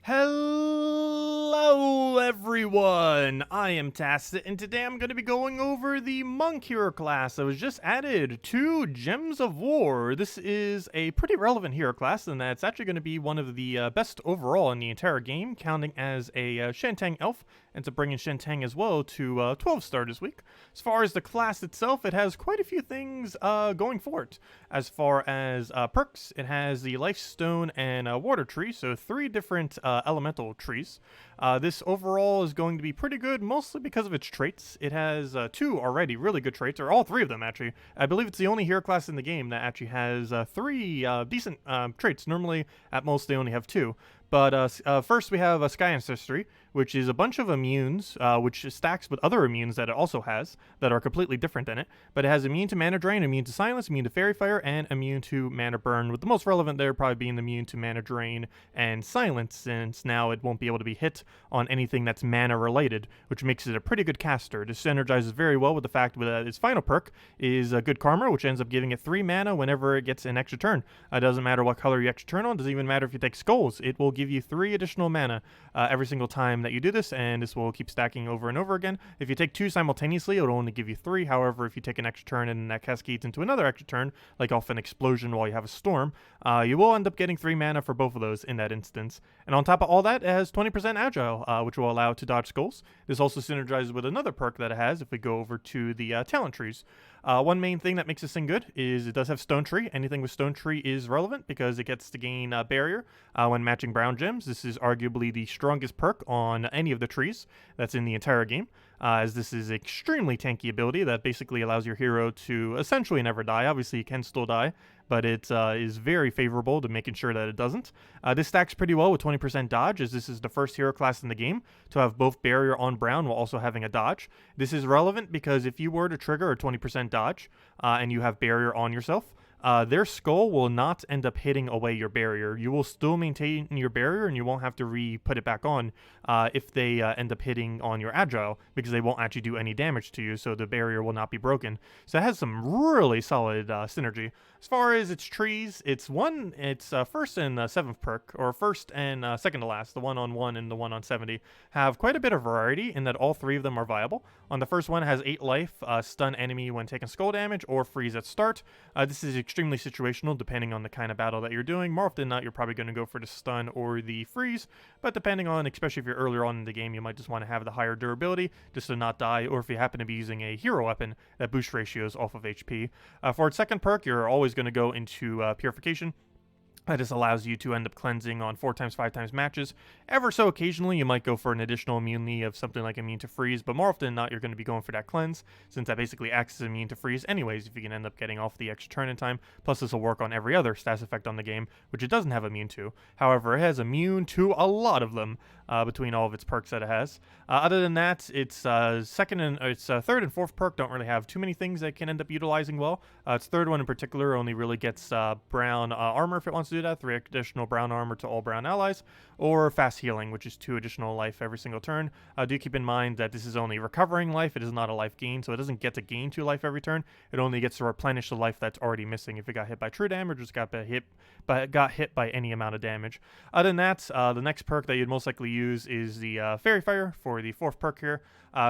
Hello everyone, I am Tacet, and today I'm going to be going over the Monk hero class that was just added to Gems of War. This is a pretty relevant hero class, and that's actually going to be one of the best overall in the entire game, counting as a Shantang elf, and to bring in Shantang as well to 12 star this week. As far as the class itself, it has quite a few things going for it. As far as perks, it has the Life Stone and Water Tree, so 3 different elemental trees. This overall is going to be pretty good, mostly because of its traits. It has 2 already really good traits, or all 3 of them actually. I believe it's the only hero class in the game that actually has 3 decent traits. Normally, at most, they only have 2. But first we have Sky Ancestry, which is a bunch of immunes, which stacks with other immunes that it also has, that are completely different than it. But it has immune to Mana Drain, immune to Silence, immune to Fairy Fire, and immune to Mana Burn, with the most relevant there probably being immune to Mana Drain and Silence, since now it won't be able to be hit on anything that's mana related, which makes it a pretty good caster. This synergizes very well with the fact that its final perk is Good Karma, which ends up giving it 3 mana whenever it gets an extra turn. It doesn't matter what color you extra turn on, doesn't even matter if you take Skulls, it will give you 3 additional mana every single time that you do this, and this will keep stacking over and over again. If you take 2 simultaneously, it'll only give you 3. However, if you take an extra turn and that cascades into another extra turn, like off an explosion while you have a storm, you will end up getting 3 mana for both of those in that instance. And on top of all that, it has 20% agile, which will allow it to dodge skulls. This also synergizes with another perk that it has if we go over to the talent trees. One main thing that makes this thing good is it does have Stone Tree. Anything with Stone Tree is relevant because it gets to gain Barrier when matching brown gems. This is arguably the strongest perk on any of the trees that's in the entire game, as this is extremely tanky ability that basically allows your hero to essentially never die. Obviously, you can still die, but it is very favorable to making sure that it doesn't. This stacks pretty well with 20% dodge, as this is the first hero class in the game to have both barrier on brown while also having a dodge. This is relevant because if you were to trigger a 20% dodge and you have barrier on yourself, their skull will not end up hitting away your barrier. You will still maintain your barrier, and you won't have to re-put it back on if they end up hitting on your agile, because they won't actually do any damage to you, so the barrier will not be broken. So it has some really solid synergy. As far as its trees, it's first and 7th perk, or first and second to last, the one on 1 and the one on 70, have quite a bit of variety in that all 3 of them are viable. On the first one, it has 8 life, stun enemy when taking skull damage, or freeze at start. This is extremely situational depending on the kind of battle that you're doing. More often than not, you're probably going to go for the stun or the freeze, but depending on, especially if you're earlier on in the game, you might just want to have the higher durability just to not die, or if you happen to be using a hero weapon that boosts ratios off of HP. For its second perk, you're always going to go into Purification. That just allows you to end up cleansing on 4x, 5x matches. Ever so occasionally, you might go for an additional immunity of something like immune to freeze, but more often than not, you're going to be going for that cleanse, since that basically acts as immune to freeze anyways, if you can end up getting off the extra turn in time. Plus, this will work on every other status effect on the game, which it doesn't have immune to. However, it has immune to a lot of them between all of its perks that it has. Other than that, its third and fourth perk don't really have too many things that can end up utilizing well. Its third one in particular only really gets brown armor if it wants to do that, 3 additional brown armor to all brown allies, or fast healing, which is 2 additional life every single turn. Do keep in mind that this is only recovering life, it is not a life gain, so it doesn't get to gain 2 life every turn, it only gets to replenish the life that's already missing if it got hit by true damage or just got hit by any amount of damage. Other than that, the next perk that you'd most likely use is the Fairy Fire for the 4th perk here.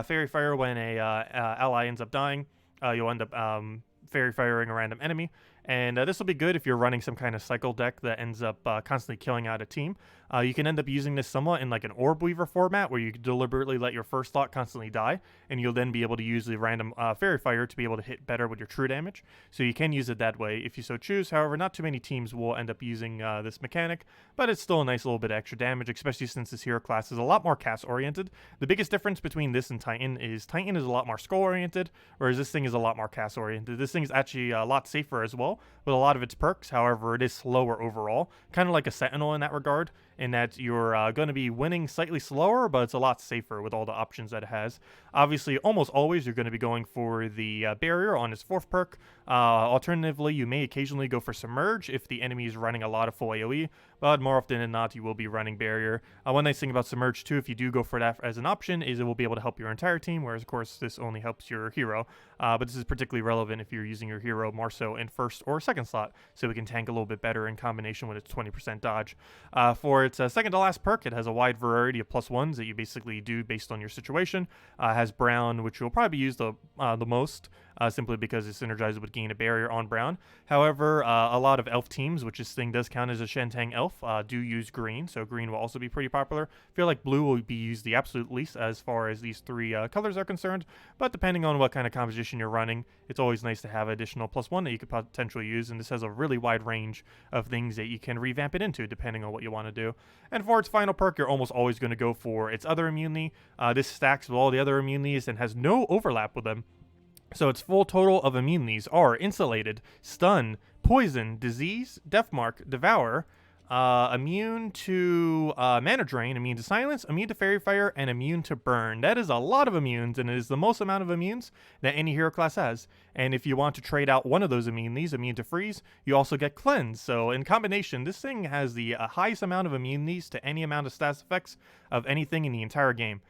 Fairy Fire, when a ally ends up dying, you'll end up Fairy Firing a random enemy, and this will be good if you're running some kind of cycle deck that ends up constantly killing out a team. You can end up using this somewhat in like an Orb Weaver format, where you deliberately let your first slot constantly die, and you'll then be able to use the random Fairy Fire to be able to hit better with your true damage. So you can use it that way if you so choose. However, not too many teams will end up using this mechanic, but it's still a nice little bit of extra damage, especially since this hero class is a lot more cast-oriented. The biggest difference between this and Titan is a lot more skull-oriented, whereas this thing is a lot more cast-oriented. This thing is actually a lot safer as well with a lot of its perks. However, it is slower overall, kind of like a Sentinel in that regard, in that you're going to be winning slightly slower, but it's a lot safer with all the options that it has. Obviously, almost always you're going to be going for the barrier on its 4th perk. Alternatively, you may occasionally go for Submerge if the enemy is running a lot of full AoE, but more often than not, you will be running barrier. One nice thing about Submerge too, if you do go for that as an option, is it will be able to help your entire team, whereas of course this only helps your hero. But this is particularly relevant if you're using your hero more so in first or second slot, so it can tank a little bit better in combination with its 20% dodge. For its second to last perk, it has a wide variety of +1s that you basically do based on your situation. Has Brown, which you'll probably use the most, simply because it synergizes with gain a barrier on Brown. However, a lot of elf teams, which this thing does count as a Shenhtang elf, do use green, so green will also be pretty popular. I feel like blue will be used the absolute least as far as these three colors are concerned, but depending on what kind of composition you're running, it's always nice to have additional +1 that you could potentially use, and this has a really wide range of things that you can revamp it into depending on what you want to do. And for its final perk, you're almost always going to go for its other immunity. This stacks with all the other immunities and has no overlap with them. So its full total of immunities are Insulated, Stun, Poison, Disease, Deathmark, Devour, immune to Mana Drain, immune to Silence, immune to Fairy Fire, and immune to Burn. That is a lot of immunes, and it is the most amount of immunes that any hero class has. And if you want to trade out one of those immunities, immune to Freeze, you also get Cleanse. So in combination, this thing has the highest amount of immunities to any amount of stats effects of anything in the entire game.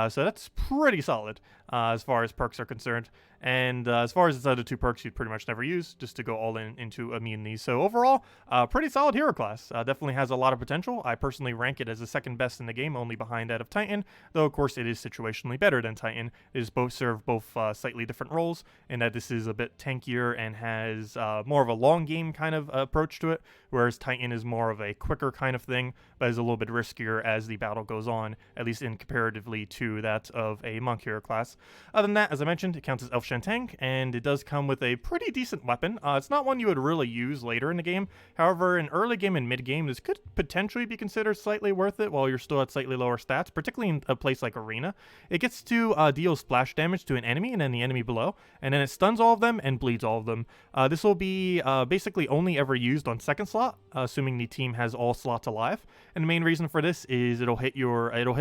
So that's pretty solid as far as perks are concerned. And as far as its other two perks, you'd pretty much never use, just to go all into immunities. So overall, pretty solid hero class. Definitely has a lot of potential. I personally rank it as the second best in the game, only behind that of Titan, though of course it is situationally better than Titan. It is serve both slightly different roles, in that this is a bit tankier and has more of a long game kind of approach to it, whereas Titan is more of a quicker kind of thing, but is a little bit riskier as the battle goes on, at least in comparatively to that of a monk hero class. Other than that, as I mentioned, it counts as Elf Shenhtang, and it does come with a pretty decent weapon. It's not one you would really use later in the game. However, in early game and mid game, this could potentially be considered slightly worth it while you're still at slightly lower stats, particularly in a place like Arena. It gets to deal splash damage to an enemy and then the enemy below, and then it stuns all of them and bleeds all of them. This will be basically only ever used on second slot, assuming the team has all slots alive. And the main reason for this is it'll hit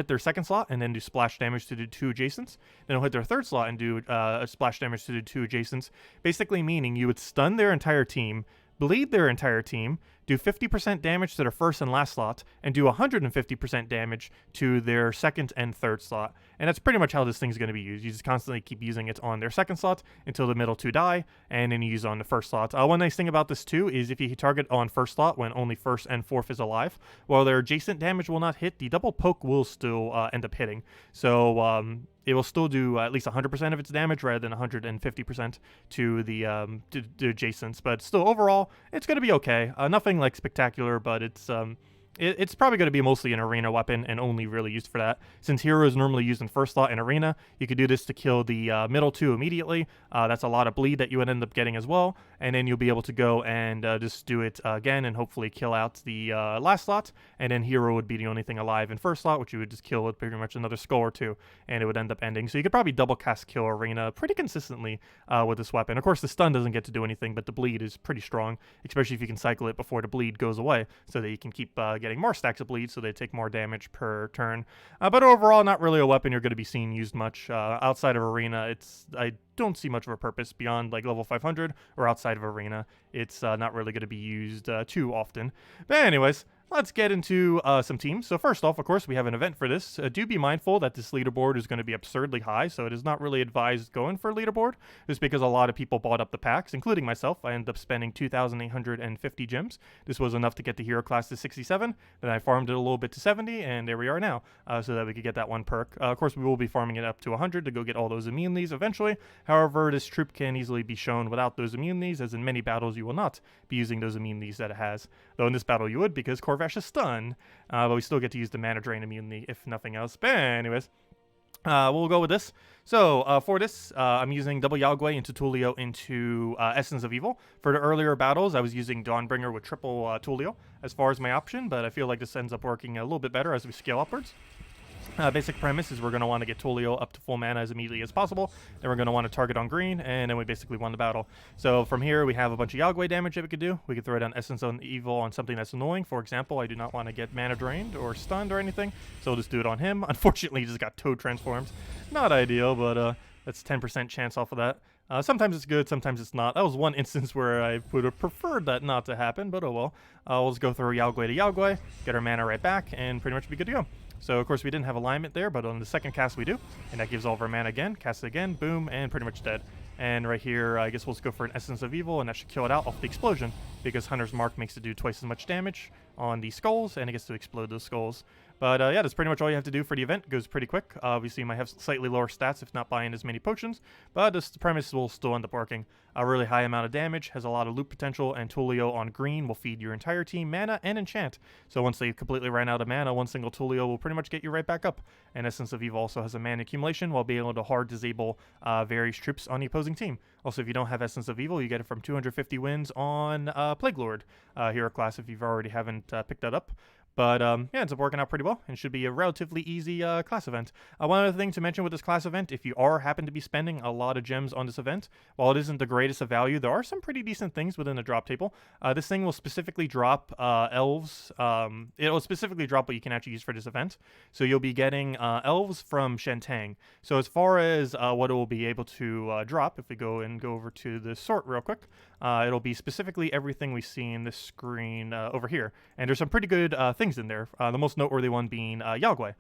their second slot and then do splash damage to the two adjacents. Then it'll hit their third slot and do splash damage to the two adjacents, basically meaning you would stun their entire team, bleed their entire team, do 50% damage to their first and last slot, and do 150% damage to their second and third slot. And that's pretty much how this thing's going to be used. You just constantly keep using it on their second slot until the middle two die, and then you use it on the first slot. One nice thing about this too is if you target on first slot when only first and fourth is alive, while their adjacent damage will not hit, the double poke will still end up hitting. So it will still do at least 100% of its damage rather than 150% to the adjacents. But still, overall, it's going to be okay. Nothing like spectacular, but it's probably going to be mostly an arena weapon and only really used for that. Since hero is normally used in first slot in arena, you could do this to kill the middle two immediately. That's a lot of bleed that you would end up getting as well. And then you'll be able to go and just do it again and hopefully kill out the last slot. And then hero would be the only thing alive in first slot, which you would just kill with pretty much another skull or two, and it would end up ending. So you could probably double cast kill arena pretty consistently with this weapon. Of course, the stun doesn't get to do anything, but the bleed is pretty strong, especially if you can cycle it before the bleed goes away, so that you can keep getting more stacks of bleed, so they take more damage per turn. But overall, not really a weapon you're going to be seeing used much outside of arena. I don't see much of a purpose beyond like level 500 or outside of arena. It's not really going to be used too often. But anyways, let's get into some teams. So first off, of course, we have an event for this. Do be mindful that this leaderboard is going to be absurdly high, so it is not really advised going for a leaderboard, just because a lot of people bought up the packs, including myself. I ended up spending 2,850 gems. This was enough to get the hero class to 67, then I farmed it a little bit to 70, and there we are now, so that we could get that one perk. Of course, we will be farming it up to 100 to go get all those immunities eventually. However, this troop can easily be shown without those immunities, as in many battles you will not be using those immunities that it has. Though in this battle you would, because Corvash is stunned, but we still get to use the Mana Drain immunity if nothing else. But anyways, we'll go with this. So for this, I'm using double Guai into Tuliao into Essence of Evil. For the earlier battles, I was using Dawnbringer with triple Tuliao as far as my option, but I feel like this ends up working a little bit better as we scale upwards. Basic premise is we're going to want to get Tuliao up to full mana as immediately as possible. Then we're going to want to target on green, and then we basically won the battle. So from here, we have a bunch of Guai damage that we could do. We could throw down Essence of Evil on something that's annoying. For example, I do not want to get mana drained or stunned or anything, so we'll just do it on him. Unfortunately, he just got Toad transformed. Not ideal, but that's 10% chance off of that. Sometimes it's good, sometimes it's not. That was one instance where I would have preferred that not to happen, but oh well. We'll just go through Yao Guai to Yao Guai, get our mana right back, and pretty much be good to go. So, of course, we didn't have alignment there, but on the second cast we do, and that gives all of our mana again. Cast it again, boom, and pretty much dead. And right here, I guess we'll just go for an Essence of Evil, and that should kill it out off the explosion, because Hunter's Mark makes it do twice as much damage on the skulls, and it gets to explode those skulls. But yeah, that's pretty much all you have to do for the event. It goes pretty quick. Obviously, you might have slightly lower stats if not buying as many potions, but the premise will still end up working. A really high amount of damage, has a lot of loot potential, and Tuliao on green will feed your entire team mana and enchant. So once they completely ran out of mana, one single Tuliao will pretty much get you right back up. And Essence of Evil also has a mana accumulation while being able to hard disable various troops on the opposing team. Also, if you don't have Essence of Evil, you get it from 250 wins on Plague Lord hero class if you already haven't picked that up. But yeah, it ends up working out pretty well and should be a relatively easy class event. One other thing to mention with this class event, if you happen to be spending a lot of gems on this event, while it isn't the greatest of value, there are some pretty decent things within the drop table. This thing will specifically drop elves. It will specifically drop what you can actually use for this event. So you'll be getting elves from Shentang. So as far as what it will be able to drop, if we go over to the sort real quick, it'll be specifically everything we see in this screen over here. And there's some pretty good things in there, the most noteworthy one being Yao Guai.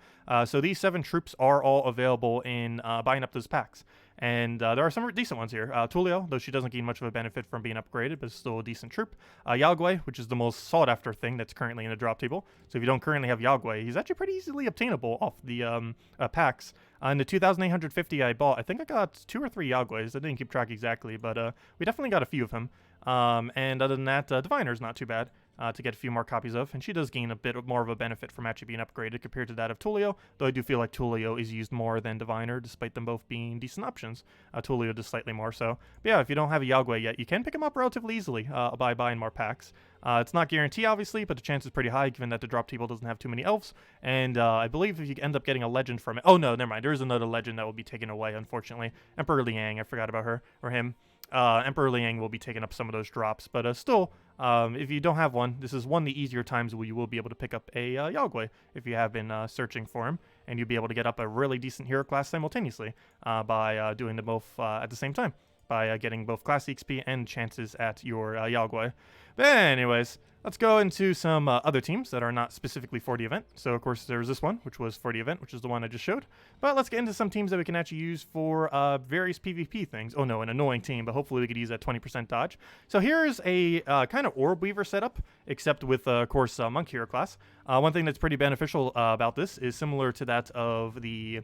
So these 7 troops are all available in buying up those packs. And there are some decent ones here. Tuliao, though she doesn't gain much of a benefit from being upgraded, but it's still a decent troop. Yao Guai, which is the most sought after thing that's currently in the drop table. So if you don't currently have Yao Guai, he's actually pretty easily obtainable off the packs. In the 2,850 I bought, I think I got 2 or 3 Yao Guais. I didn't keep track exactly, but we definitely got a few of him. And other than that, Diviner is not too bad to get a few more copies of, and she does gain a bit more of a benefit from actually being upgraded compared to that of Tuliao, though I do feel like Tuliao is used more than Diviner, despite them both being decent options. Tuliao does slightly more so. But yeah, if you don't have a Yao Guai yet, you can pick him up relatively easily by buying more packs. It's not guaranteed, obviously, but the chance is pretty high given that the drop table doesn't have too many elves, and I believe if you end up getting a legend from it... Oh no, never mind, there is another legend that will be taken away, unfortunately. Emperor Liang, I forgot about her, or him. Emperor Liang will be taking up some of those drops, but still, if you don't have one, this is one of the easier times where you will be able to pick up a Yao Guai if you have been searching for him, and you'll be able to get up a really decent hero class simultaneously by doing them both at the same time, by getting both class XP and chances at your Yao Guai. But anyways, let's go into some other teams that are not specifically for the event. So, of course, there's this one, which was for the event, which is the one I just showed. But let's get into some teams that we can actually use for various PvP things. Oh, no, an annoying team, but hopefully we could use that 20% dodge. So here's a kind of Orb Weaver setup, except with, of course, Monk Hero class. One thing that's pretty beneficial about this is similar to that of the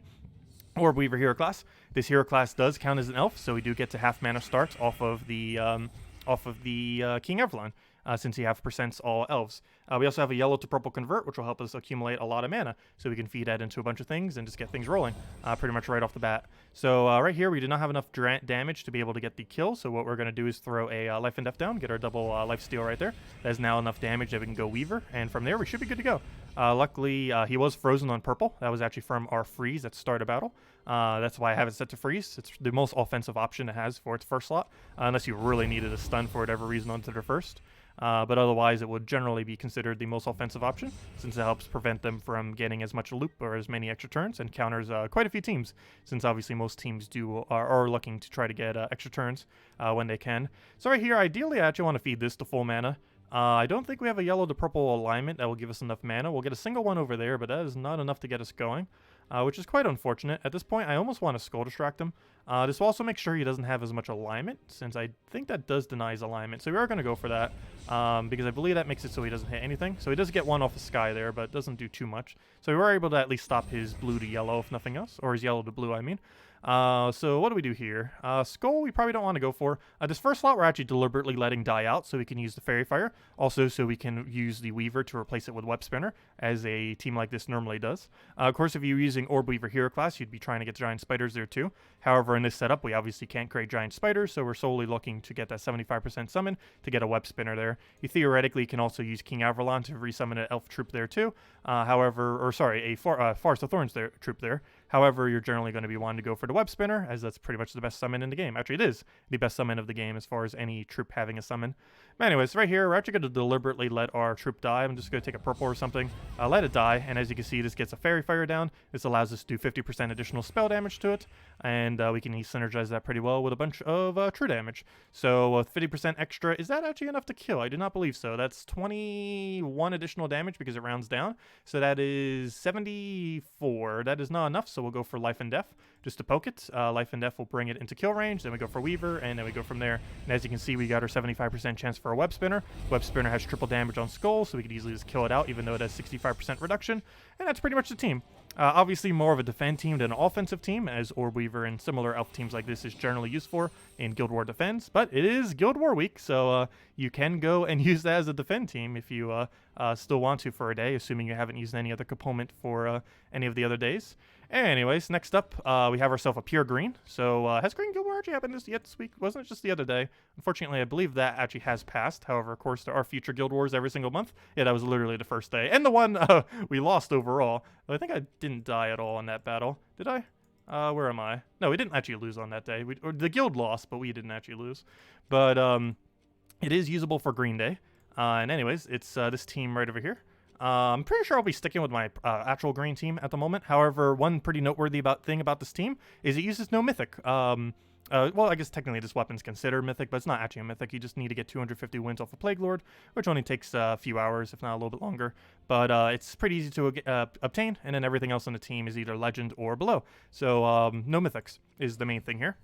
Orb Weaver hero class. This hero class does count as an elf, so we do get to half mana start off of the King Avelorn, since he half percents all elves. We also have a yellow to purple convert, which will help us accumulate a lot of mana, so we can feed that into a bunch of things and just get things rolling pretty much right off the bat. So right here, we do not have enough damage to be able to get the kill, so what we're going to do is throw a life and death down, get our double life steal right there. That is now enough damage that we can go Weaver, and from there we should be good to go. Luckily, he was frozen on purple. That was actually from our freeze at the start of battle. That's why I have it set to freeze. It's the most offensive option it has for its first slot, unless you really needed a stun for whatever reason onto their first. But otherwise, it would generally be considered the most offensive option, since it helps prevent them from getting as much loop or as many extra turns, and counters quite a few teams, since obviously most teams are looking to try to get extra turns when they can. So right here, ideally, I actually want to feed this to full mana. I don't think we have a yellow to purple alignment that will give us enough mana. We'll get a single one over there, but that is not enough to get us going, which is quite unfortunate. At this point, I almost want to Skull Distract him. This will also make sure he doesn't have as much alignment, since I think that does deny his alignment. So we are going to go for that, because I believe that makes it so he doesn't hit anything. So he does get one off the sky there, but doesn't do too much. So we were able to at least stop his blue to yellow, if nothing else, or his yellow to blue, I mean. So what do we do here? Skull we probably don't want to go for. This first slot we're actually deliberately letting die out so we can use the Fairy Fire. Also so we can use the Weaver to replace it with Web Spinner, as a team like this normally does. Of course, if you're using Orb Weaver hero class, you'd be trying to get Giant Spiders there too. However, in this setup, we obviously can't create Giant Spiders, so we're solely looking to get that 75% summon to get a Web Spinner there. You theoretically can also use King Avelorn to resummon an Elf troop there too. A Forest of Thorns troop there. However, you're generally going to be wanting to go for the web spinner, as that's pretty much the best summon in the game. Actually, it is the best summon of the game as far as any troop having a summon. But anyways, right here, we're actually going to deliberately let our troop die. I'm just going to take a purple or something, let it die, and as you can see, this gets a fairy fire down. This allows us to do 50% additional spell damage to it, and we can synergize that pretty well with a bunch of true damage. So 50% extra, is that actually enough to kill? I do not believe so. That's 21 additional damage because it rounds down. So that is 74. That is not enough, so we'll go for Life and Death just to poke it. Life and Death will bring it into kill range. Then we go for Weaver, and then we go from there. And as you can see, we got our 75% chance for a Web Spinner. Web Spinner has triple damage on Skull, so we could easily just kill it out, even though it has 65% reduction. And that's pretty much the team. Obviously more of a defend team than an offensive team, as Orb Weaver and similar elf teams like this is generally used for in Guild War Defense, but it is Guild War week, so you can go and use that as a defend team if you still want to for a day, assuming you haven't used any other component for any of the other days. Anyways, next up, we have ourselves a pure green. So has Green Guild War actually happened this week? Wasn't it just the other day? Unfortunately, I believe that actually has passed. However, of course, there are future Guild Wars every single month. Yeah, that was literally the first day. And the one we lost overall. I think I didn't die at all in that battle. Did I? Where am I? No, we didn't actually lose on that day. Or the guild lost, but we didn't actually lose. But it is usable for Green Day. And anyways, it's this team right over here. I'm pretty sure I'll be sticking with my actual green team at the moment. However, one pretty noteworthy thing about this team is it uses no mythic. Well, I guess technically this weapon's considered mythic, but it's not actually a mythic. You just need to get 250 wins off a Plague Lord, which only takes a few hours, if not a little bit longer. But it's pretty easy to obtain, and then everything else on the team is either legend or below. So no mythics is the main thing here,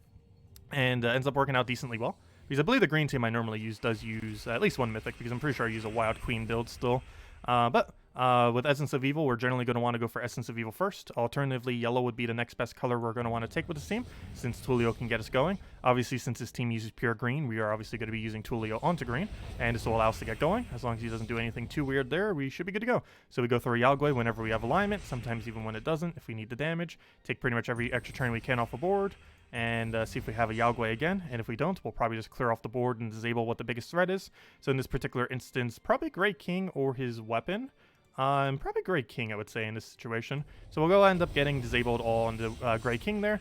and ends up working out decently well. Because I believe the green team I normally use does use at least one mythic, because I'm pretty sure I use a Wild Queen build still. But with Essence of Evil, we're generally going to want to go for Essence of Evil first. Alternatively, yellow would be the next best color we're going to want to take with this team, since Tuliao can get us going. Obviously, since this team uses pure green, we are obviously going to be using Tuliao onto green, and this will allow us to get going. As long as he doesn't do anything too weird there, we should be good to go. So we go through a Yao Guai whenever we have alignment, sometimes even when it doesn't, if we need the damage. Take pretty much every extra turn we can off the board, and see if we have a Yao Guai again, and if we don't, we'll probably just clear off the board and disable what the biggest threat is. So in this particular instance, probably Grey King or his weapon. Probably Grey King, I would say, in this situation. So we'll go end up getting disabled all on the Grey King there.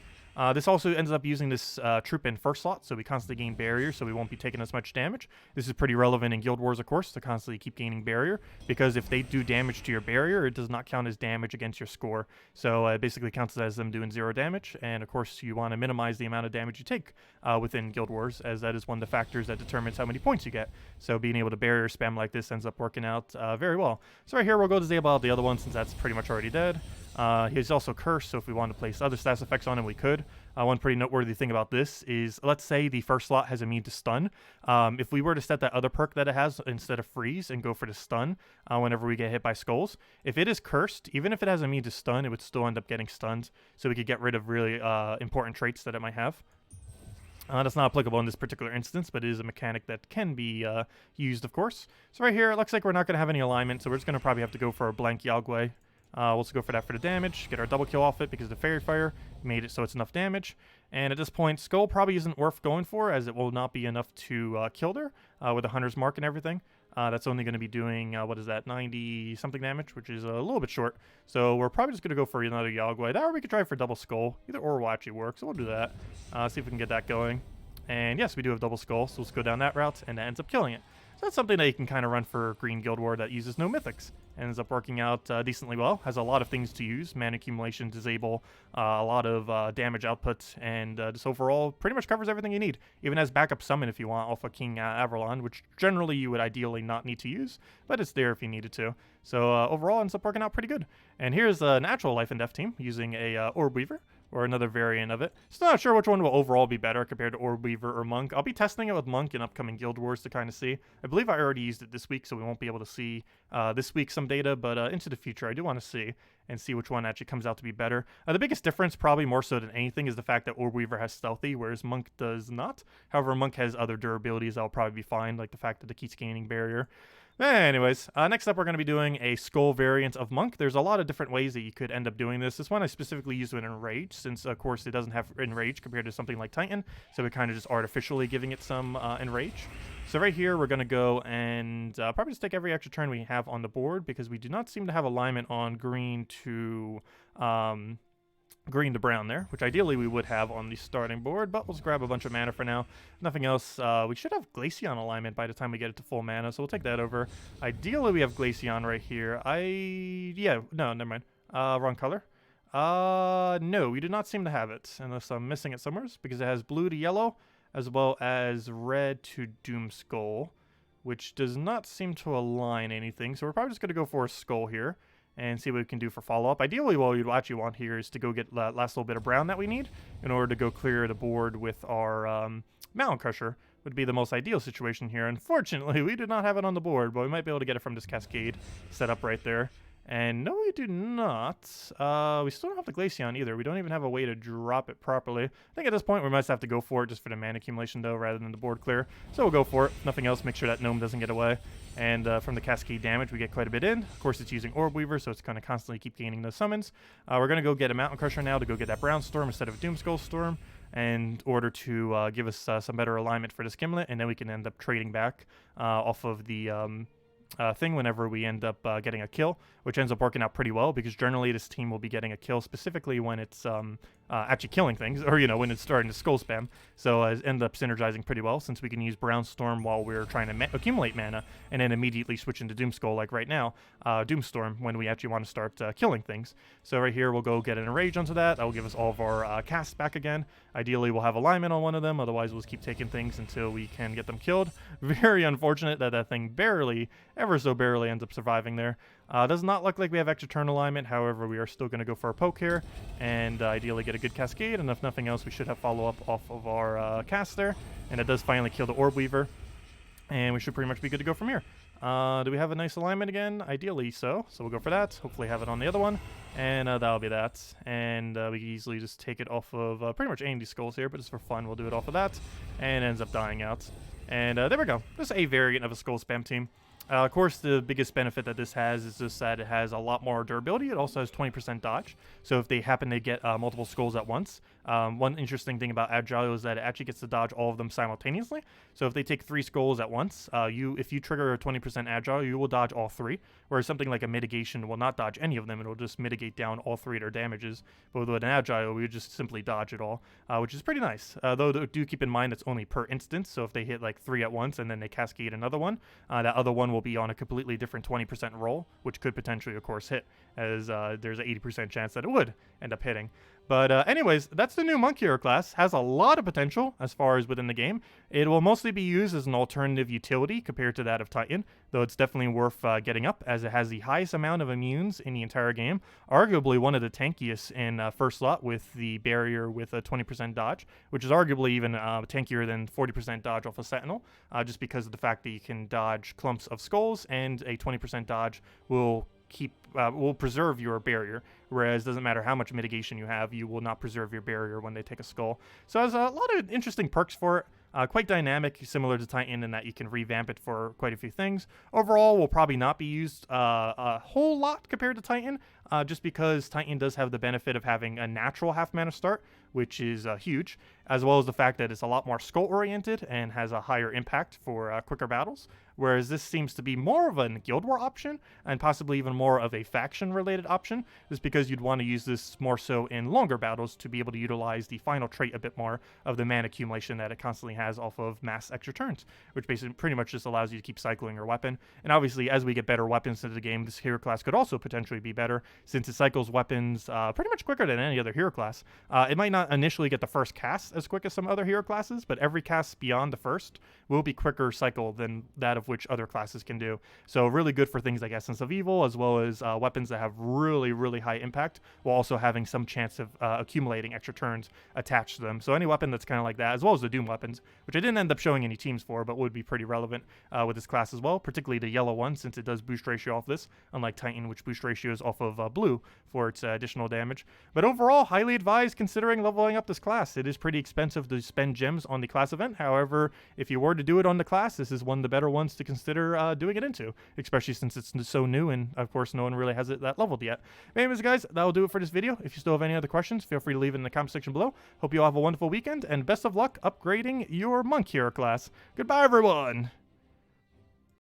This also ends up using this troop in first slot, so we constantly gain barrier, so we won't be taking as much damage. This is pretty relevant in Guild Wars, of course, to constantly keep gaining barrier, because if they do damage to your barrier, it does not count as damage against your score. So it basically counts as them doing 0 damage, and of course you want to minimize the amount of damage you take within Guild Wars, as that is one of the factors that determines how many points you get. So being able to barrier spam like this ends up working out very well. So right here we'll go disable out the other one, since that's pretty much already dead. He's also cursed, so if we want to place other stats effects on him, we could. One pretty noteworthy thing about this is, let's say the first slot has immune to stun. If we were to set that other perk that it has instead of freeze and go for the stun whenever we get hit by skulls, if it is cursed, even if it has immune to stun, it would still end up getting stunned, so we could get rid of really important traits that it might have. That's not applicable in this particular instance, but it is a mechanic that can be used, of course. So right here, it looks like we're not going to have any alignment, so we're just going to probably have to go for a blank Yao Guai. We'll just go for that for the damage, get our double kill off it because the Fairy Fire made it so it's enough damage. And at this point, Skull probably isn't worth going for, as it will not be enough to kill her with the Hunter's Mark and everything. That's only going to be doing, 90-something damage, which is a little bit short. So we're probably just going to go for another Yao Guai. That, or we could try for double Skull. Either or will actually work, so we'll do that. See if we can get that going. And yes, we do have double Skull, so let's go down that route, and that ends up killing it. So that's something that you can kind of run for Green Guild War that uses no mythics. And ends up working out decently well. Has a lot of things to use. Mana accumulation, disable, a lot of damage output, and just overall pretty much covers everything you need. Even has backup summon if you want off of King Avelorn, which generally you would ideally not need to use, but it's there if you needed to. So overall ends up working out pretty good. And here's an actual Life and Death team using a Orb Weaver, or another variant of it. Still not sure which one will overall be better compared to Orb Weaver or Monk. I'll be testing it with Monk in upcoming Guild Wars to kind of see. I believe I already used it this week, so we won't be able to see this week some data, but into the future I do want to see which one actually comes out to be better. The biggest difference, probably more so than anything, is the fact that Orb Weaver has Stealthy, whereas Monk does not. However, Monk has other durabilities that'll probably be fine, like the fact that it keeps gaining barrier. Anyways, next up we're going to be doing a Skull variant of Monk. There's a lot of different ways that you could end up doing this. This one I specifically used with Enrage, since of course it doesn't have Enrage compared to something like Titan, so we're kind of just artificially giving it some Enrage. So right here we're going to go and probably just take every extra turn we have on the board, because we do not seem to have alignment on green to green to brown there, which ideally we would have on the starting board, but we'll just grab a bunch of mana for now. Nothing else. We should have Glaycion alignment by the time we get it to full mana, so we'll take that over. Ideally, we have Glaycion right here. Yeah, no, never mind. Wrong color. No, we do not seem to have it, unless I'm missing it somewhere, because it has blue to yellow, as well as red to Doomskull, which does not seem to align anything, so we're probably just going to go for a skull here and see what we can do for follow-up. Ideally, what we'd actually want here is to go get that last little bit of brown that we need in order to go clear the board with our Mountain Crusher. Would be the most ideal situation here. Unfortunately, we do not have it on the board, but we might be able to get it from this Cascade set up right there. And no, we do not. We still don't have the Glaycion either. We don't even have a way to drop it properly. I think at this point we might have to go for it just for the mana accumulation though, rather than the board clear. So we'll go for it. Nothing else. Make sure that gnome doesn't get away. And from the Cascade damage, we get quite a bit in. Of course, it's using Orb Weaver, so it's going to constantly keep gaining those summons. We're going to go get a Mountain Crusher now to go get that Brown Storm instead of a Doomskull Storm, in order to give us some better alignment for this Gimlet, and then we can end up trading back off of the thing whenever we end up getting a kill, which ends up working out pretty well, because generally this team will be getting a kill specifically when it's actually killing things, or, you know, when it's starting to skull spam. So end up synergizing pretty well, since we can use Brown Storm while we're trying to accumulate mana, and then immediately switch into Doomskull, like right now, Doomstorm, when we actually want to start killing things. So right here, we'll go get an Enrage onto that. That will give us all of our casts back again. Ideally, we'll have alignment on one of them, otherwise we'll just keep taking things until we can get them killed. Very unfortunate that that thing barely, ever so barely, ends up surviving there. Does not look like we have extra turn alignment, however, we are still going to go for a poke here, and ideally get a good Cascade, and if nothing else, we should have follow-up off of our cast there, and it does finally kill the Orb Weaver, and we should pretty much be good to go from here. Do we have a nice alignment again? Ideally so we'll go for that, hopefully have it on the other one, and that'll be that, and we can easily just take it off of pretty much any of these skulls here, but just for fun, we'll do it off of that, and it ends up dying out. And there we go, just a variant of a skull spam team. Of course, the biggest benefit that this has is just that it has a lot more durability. It also has 20% dodge. So if they happen to get multiple skulls at once, one interesting thing about Agile is that it actually gets to dodge all of them simultaneously. So if they take 3 skulls at once, if you trigger a 20% Agile, you will dodge all 3. Whereas something like a Mitigation will not dodge any of them. It will just mitigate down all 3 of their damages. But with an Agile, we would just simply dodge it all, which is pretty nice. Though do keep in mind it's only per instance. So if they hit like 3 at once and then they cascade another one, that other one will be on a completely different 20% roll, which could potentially, of course, hit, as there's an 80% chance that it would end up hitting. But anyways, that's the new Monk Hero class. Has a lot of potential as far as within the game. It will mostly be used as an alternative utility compared to that of Titan, though it's definitely worth getting up, as it has the highest amount of immunes in the entire game. Arguably one of the tankiest in first slot, with the barrier with a 20% dodge, which is arguably even tankier than 40% dodge off a Sentinel, just because of the fact that you can dodge clumps of skulls, and a 20% dodge will preserve your barrier, whereas doesn't matter how much mitigation you have, you will not preserve your barrier when they take a skull. So there's a lot of interesting perks for it. Quite dynamic, similar to Titan, in that you can revamp it for quite a few things. Overall, will probably not be used a whole lot compared to Titan, just because Titan does have the benefit of having a natural half mana start, which is huge, as well as the fact that it's a lot more skull oriented and has a higher impact for quicker battles, whereas this seems to be more of a Guild War option, and possibly even more of a faction related option, just because you'd want to use this more so in longer battles to be able to utilize the final trait a bit more of the mana accumulation that it constantly has off of mass extra turns, which basically pretty much just allows you to keep cycling your weapon. And obviously, as we get better weapons into the game, this hero class could also potentially be better, since it cycles weapons pretty much quicker than any other hero class. It might not initially get the first cast as quick as some other hero classes, but every cast beyond the first will be quicker cycle than that of which other classes can do. So really good for things like Essence of Evil, as well as weapons that have really, really high impact, while also having some chance of accumulating extra turns attached to them. So any weapon that's kind of like that, as well as the Doom weapons, which I didn't end up showing any teams for, but would be pretty relevant with this class as well, particularly the yellow one, since it does boost ratio off this, unlike Titan, which boost ratio is off of blue for its additional damage. But overall, highly advised considering leveling up this class. It is pretty expensive to spend gems on the class event. However, if you were to do it on the class, this is one of the better ones to consider doing it into, especially since it's so new, and of course no one really has it that leveled yet. Anyways, guys, that'll do it for this video. If you still have any other questions, feel free to leave it in the comment section below. Hope you all have a wonderful weekend, and best of luck upgrading your Monk Hero class. Goodbye, everyone!